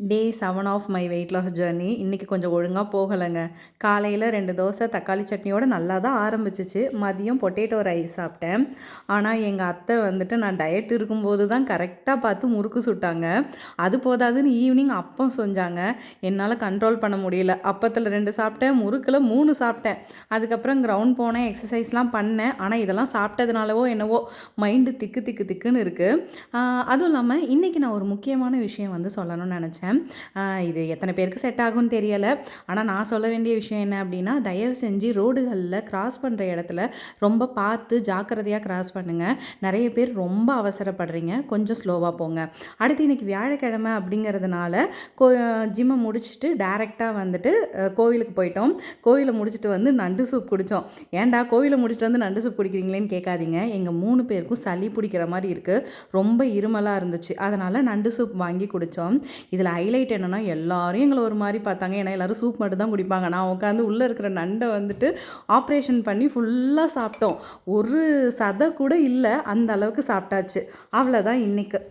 Day 7 of my weight loss journey. இன்றைக்கி கொஞ்சம் ஒழுங்காக போகலைங்க. காலையில் 2 தோசை தக்காளி சட்னியோடு நல்லா தான் ஆரம்பிச்சிச்சு. மதியம் பொட்டேட்டோ ரைஸ் சாப்பிட்டேன். ஆனால் எங்கள் அத்தை வந்துட்டு நான் டயட் இருக்கும்போது தான் கரெக்டாக பார்த்து முறுக்கு சுட்டாங்க. அது போதாதுன்னு ஈவினிங் அப்பம் செஞ்சாங்க. என்னால் கண்ட்ரோல் பண்ண முடியல. அப்பத்தில் 2 சாப்பிட்டேன், முறுக்கில் 3 சாப்பிட்டேன். அதுக்கப்புறம் கிரவுண்ட் போனேன், எக்ஸசைஸ்லாம் பண்ணேன். ஆனால் இதெல்லாம் சாப்பிட்டதுனாலவோ என்னவோ மைண்டு திக்கு திக்கு திக்குன்னு இருக்குது. அதுவும் இல்லாமல் இன்றைக்கி நான் ஒரு முக்கியமான விஷயம் வந்து சொல்லணும்னு நினச்சேன். இது எத்தனை பேருக்கு செட் ஆகும்னு தெரியலை. ஆனால் நான் சொல்ல வேண்டிய விஷயம் என்ன அப்படின்னா, தயவு செஞ்சு ரோடுகளில் கிராஸ் பண்ணுற இடத்துல ரொம்ப பார்த்து ஜாக்கிரதையாக கிராஸ் பண்ணுங்கள். நிறைய பேர் ரொம்ப அவசரப்படுறீங்க, கொஞ்சம் ஸ்லோவாக போங்க. அடுத்து இன்றைக்கி வியாழக்கிழமை அப்படிங்கிறதுனால ஜிம்மை முடிச்சுட்டு டேரெக்டாக வந்துட்டு கோவிலுக்கு போயிட்டோம். கோவிலை முடிச்சுட்டு வந்து நண்டு சூப் குடித்தோம். ஏன்டா கோவிலை முடிச்சுட்டு வந்து நண்டு சூப் குடிக்கிறீங்களேன்னு கேட்காதீங்க. எங்கள் 3 பேருக்கும் சளி பிடிக்கிற மாதிரி இருக்குது, ரொம்ப இருமலாக இருந்துச்சு. அதனால் நண்டு சூப் வாங்கி குடித்தோம். இதில் ஹைலைட் என்னென்னா, எல்லாரும் எங்களை ஒரு மாதிரி பார்த்தாங்க. ஏன்னா எல்லோரும் சூப் மட்டும் தான் குடிப்பாங்க. நான் உட்காந்து உள்ளே இருக்கிற நண்டை வந்துட்டு ஆப்ரேஷன் பண்ணி ஃபுல்லாக சாப்பிட்டோம். ஒரு சதை கூட இல்லை, அந்த அளவுக்கு சாப்பிட்டாச்சு. அவ்வளோதான் இன்றைக்கு.